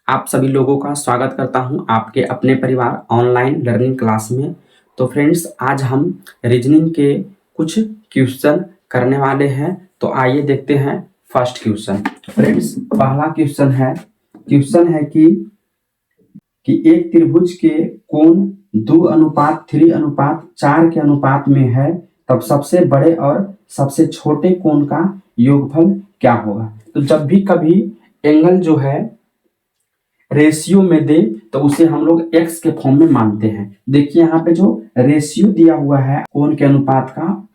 आप सभी लोगों का स्वागत करता हूं आपके अपने परिवार ऑनलाइन लर्निंग क्लास में। तो फ्रेंड्स, आज हम रीजनिंग के कुछ क्वेश्चन करने वाले हैं। तो आइए देखते हैं फर्स्ट क्वेश्चन। फ्रेंड्स, पहला क्वेश्चन है कि एक त्रिभुज के कोण 2:3:4 के अनुपात में है, तब सबसे बड़े और सबसे छोटे कोण का योगफल क्या होगा। तो जब भी कभी एंगल जो है रेशियो में दे तो उसे हम लोग एक्स के फॉर्म में मानते हैं। देखिए यहाँ पे जो रेशियो दिया हुआ है कोण के अनुपात का,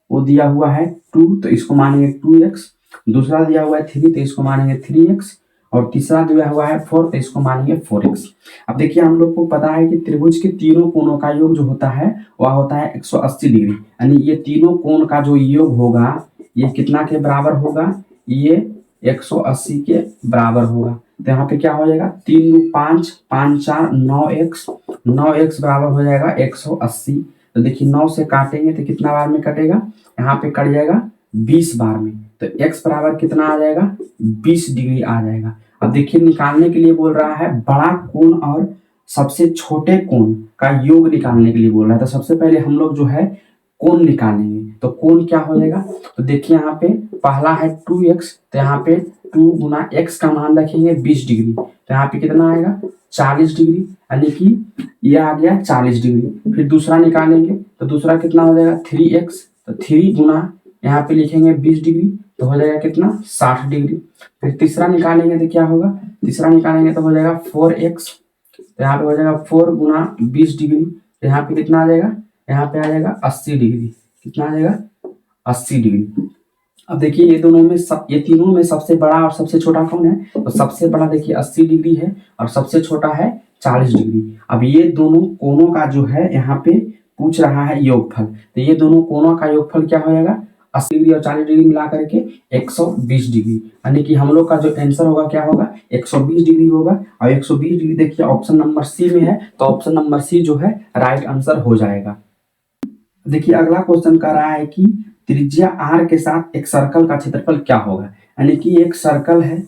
वो दिया हुआ है 2, तो इसको मानेंगे 2x। दूसरा दिया हुआ है 3, तो इसको मानेंगे 3x। और तीसरा दिया हुआ है 4, तो इसको मानेंगे 4x। अब देखिए, हम लोग को पता है कि त्रिभुज के तीनों कोणों का योग जो होता है वह होता है 180 डिग्री। यानी ये तीनों कोण का जो योग होगा ये कितना के बराबर होगा, ये 180 के बराबर होगा। तो यहाँ पे क्या हो जाएगा, 3 × 5 5 4 9x, 9x बराबर हो जाएगा 180। तो देखिए 9 से काटेंगे तो कितना बार में कटेगा, यहाँ पे कट जाएगा 20 बार में। तो x बराबर कितना आ जाएगा, 20 डिग्री आ जाएगा। अब देखिए, निकालने के लिए बोल रहा है बड़ा कोण और सबसे छोटे कोण का योग निकालने के लिए बोल रहा है। तो सबसे पहले हम लोग जो है कोण निकालेंगे। तो कोण क्या हो जाएगा, तो देखिए यहाँ पे पहला है 2x, तो यहाँ पे 2 गुना x का मान रखेंगे 20 डिग्री। तो यहाँ पे कितना आएगा, 40 डिग्री, यानी कि ये आ गया 40 डिग्री। फिर दूसरा निकालेंगे तो दूसरा कितना हो जाएगा 3x, तो 3 गुना यहाँ पे लिखेंगे 20 डिग्री, तो हो जाएगा कितना 60 डिग्री। फिर तीसरा निकालेंगे तो क्या होगा, तीसरा निकालेंगे तो हो जाएगा 4x, तो यहाँ पे हो जाएगा 4 गुना 20 डिग्री, तो यहाँ पे कितना आ जाएगा, यहाँ पे आ जाएगा 80 डिग्री। कितना आ जाएगा, 80 डिग्री। अब देखिए ये तीनों में सबसे बड़ा और सबसे छोटा कौन है, तो सबसे बड़ा देखिए 80 डिग्री है और सबसे छोटा है 40 डिग्री। अब ये दोनों कोणों का जो है यहाँ पे पूछ रहा है योगफल। तो ये दोनों कोणों का योगफल क्या हो जाएगा, 80 डिग्री और 40 डिग्री मिला करके 120 डिग्री। यानी कि हम लोग का जो आंसर होगा क्या होगा, 120 डिग्री होगा। और 120 डिग्री देखिए ऑप्शन नंबर सी में है, तो ऑप्शन नंबर सी जो है राइट आंसर हो जाएगा। देखिए अगला क्वेश्चन कर रहा है कि त्रिज्या r के साथ एक सर्कल का क्षेत्रफल क्या होगा। यानी कि एक सर्कल है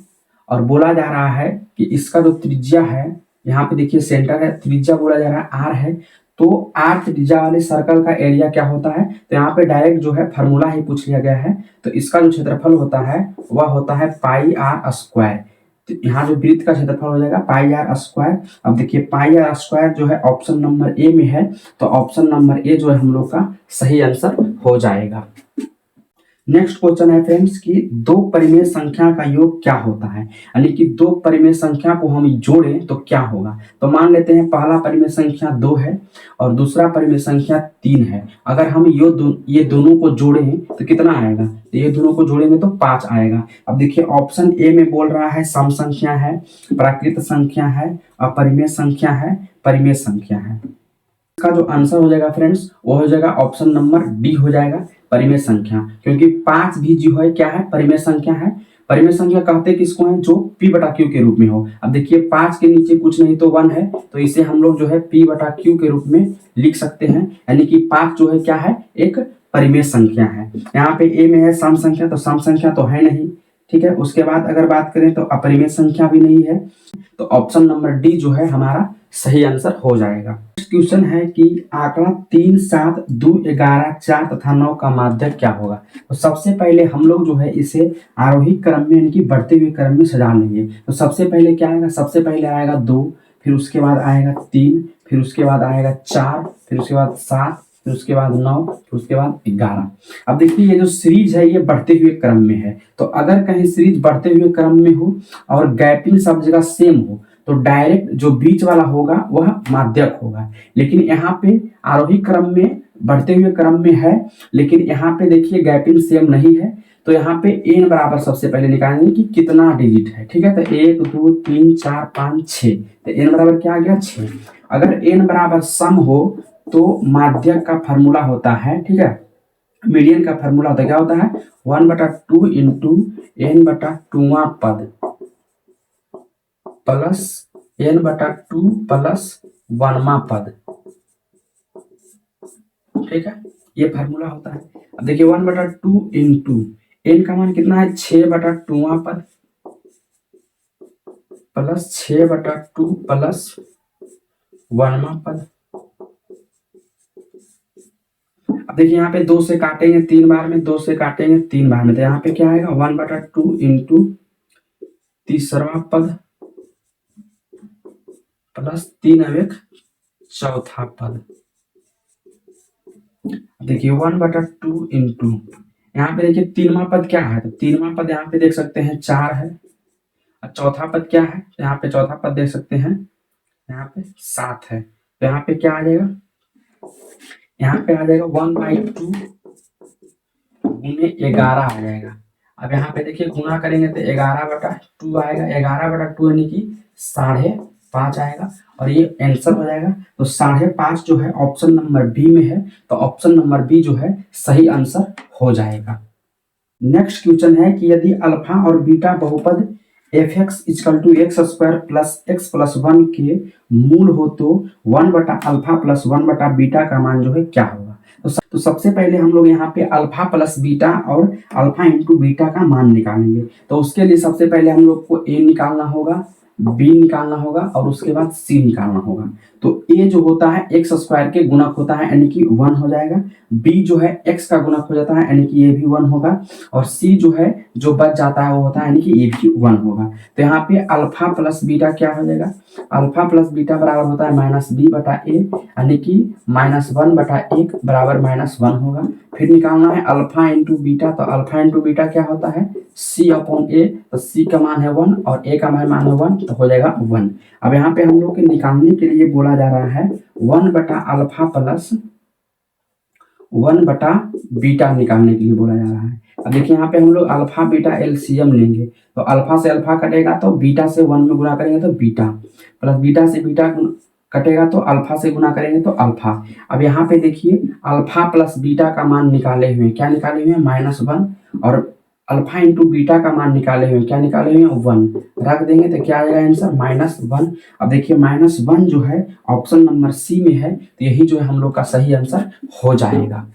और बोला जा रहा है कि इसका जो त्रिज्या है, यहाँ पे देखिए सेंटर है, त्रिज्या बोला जा रहा है r है। तो r त्रिज्या वाले सर्कल का एरिया क्या होता है, तो यहाँ पे डायरेक्ट जो है फॉर्मूला ही पूछ लिया गया है। तो इसका जो क्षेत्रफल होता है वह होता है पाई r स्क्वायर। तो यहाँ जो वृत्त का क्षेत्रफल हो जाएगा पाई r स्क्वायर। अब देखिए पाई r स्क्वायर जो है ऑप्शन नंबर ए में है, तो ऑप्शन नंबर ए जो है हम लोग का सही आंसर हो जाएगा। नेक्स्ट क्वेश्चन है फ्रेंड्स कि दो परिमेय संख्या का योग क्या होता है। यानी कि दो परिमेय संख्या को हम जोड़ें तो क्या होगा। तो मान लेते हैं पहला परिमेय संख्या 2 है और दूसरा परिमेय संख्या 3 है। अगर हम ये दोनों को जोड़ें तो कितना आएगा, तो ये दोनों को जोड़ेंगे तो 5 आएगा। अब देखिए ऑप्शन ए में बोल रहा है सम संख्या है, प्राकृत संख्या है, अपरिमेय संख्या है, परिमेय संख्या है। इसका जो आंसर हो जाएगा फ्रेंड्स वो हो जाएगा ऑप्शन नंबर डी हो जाएगा, परिमेय संख्या। क्योंकि 5 भी जो है क्या है, परिमेय संख्या है। परिमेय संख्या कहते किसको है, जो p/q के रूप में हो। अब देखिए 5 के नीचे कुछ नहीं तो 1 है, तो इसे हम लोग जो है p/q के रूप में लिख सकते हैं। यानी कि 5 जो है क्या है, एक परिमेय संख्या है। यहाँ पे ए में है सम संख्या, तो सम संख्या तो है नहीं, ठीक है। उसके बाद अगर बात करें तो अपरिमेय संख्या भी नहीं है, तो ऑप्शन नंबर डी जो है हमारा सही आंसर हो जाएगा। क्वेश्चन है कि आंकड़ा 3 7 2 11 4 तथा 9 का माध्यक क्या होगा। तो सबसे पहले हम लोग जो है इसे आरोही क्रम में यानी कि बढ़ते हुए क्रम में सजा लेंगे। तो सबसे पहले क्या आएगा, सबसे पहले आएगा 2, फिर उसके बाद आएगा 3, फिर उसके बाद आएगा 4, फिर उसके बाद 7, फिर उसके बाद 9, फिर उसके बाद 11। अब देखिए ये जो सीरीज है ये बढ़ते हुए क्रम में है। तो अगर कहीं सीरीज बढ़ते हुए क्रम में हो और गैपिंग सब जगह सेम हो तो डायरेक्ट जो बीच वाला होगा वह माध्यक होगा। लेकिन यहाँ पे आरोही क्रम में बढ़ते हुए क्रम में है, लेकिन यहाँ पे देखिए गैपिंग सेम नहीं है। तो यहाँ पे n बराबर सबसे पहले निकालेंगे कि कितना डिजिट है, ठीक है। तो 1 2 3 4 5 6, तो n बराबर क्या आ गया 6। अगर n बराबर सम हो तो माध्यक का फॉर्मूला होता है, ठीक है, मीडियन का फॉर्मूला होता है, क्या होता है 1/2 इंटू n/2वां पद प्लस n/2 प्लस 1वां पद, ठीक है, ये फार्मूला होता है। अब देखिए 1/2 इंटू n का मान कितना है 6/2वां पद प्लस 6/2 प्लस 1वां पद। अब देखिए यहाँ पे 2 से काटेंगे 3 बार में, 2 से काटेंगे 3 बार में, तो यहाँ पे क्या आएगा 1/2 इंटू तीसरा पद प्लस 3 चौथा पद। देखिए 1/2 इंटू, यहाँ पे देखिए 3वां पद क्या है, तो 3वां पद यहाँ पे देख सकते हैं 4 है, और चौथा पद क्या है, तो यहाँ पे चौथा पद देख सकते हैं यहाँ पे 7 है, तो यहाँ पे क्या आ जाएगा, यहाँ पे आ जाएगा 1/2 गुने 11 आ जाएगा। अब यहाँ पे देखिए गुना करेंगे तो 11/2 आएगा, 11/2 यानी कि 5.5 आएगा, और ये आंसर हो जाएगा। तो 5.5 जो है ऑप्शन नंबर बी में है, तो ऑप्शन नंबर बी जो है सही आंसर हो जाएगा। नेक्स्ट क्वेश्चन है कि यदि अल्फा और बीटा बहुपद f(x) = x² plus x plus 1 के मूल हो तो 1/अल्फा प्लस 1/बीटा का मान जो है क्या होगा। तो सबसे पहले हम लोग यहाँ पे अल्फा प्लस बीटा और अल्फा इंटू बीटा का मान निकालेंगे। तो उसके लिए सबसे पहले हम लोग को a निकालना होगा, b निकालना होगा और उसके बाद c निकालना होगा। तो a जो होता है x² के गुणक होता है यानी कि 1 हो जाएगा, b जो है x का गुणक हो जाता है यानी कि ये भी 1 होगा, और c जो है जो बच जाता है वो होता है यानी कि ये भी 1 होगा। तो यहाँ पे अल्फा प्लस बीटा क्या हो जाएगा, अल्फा प्लस बीटा बराबर होता है -b/a यानी कि -1/1 बराबर -1 होगा। फिर निकालना है अल्फा इंटू बीटा, तो अल्फा इंटू बीटा क्या होता है c/a, तो c का मान है 1 और a का मान है 1, तो हो जाएगा 1। अब यहाँ पे हम लोग के निकालने के लिए बोला जा रहा है 1/अल्फा प्लस 1/बीटा निकालने के लिए बोला जा रहा है। अब देखिए यहाँ पे हम लोग अल्फा बीटा एलसीएम लेंगे, तो अल्फा से अल्फा कटेगा तो बीटा से 1 में गुणा करेंगे तो बीटा, प्लस बीटा से बीटा कटेगा तो अल्फा से गुना करेंगे तो अल्फा। अब यहाँ पे देखिए अल्फा प्लस बीटा का मान निकाले हुए, क्या निकाले हुए -1, और अल्फा इंटू बीटा का मान निकाले हुए, क्या निकाले हुए 1, रख देंगे तो क्या आ जाएगा आंसर -1। अब देखिए -1 जो है ऑप्शन नंबर सी में है, तो यही जो है हम लोग का सही आंसर हो जाएगा।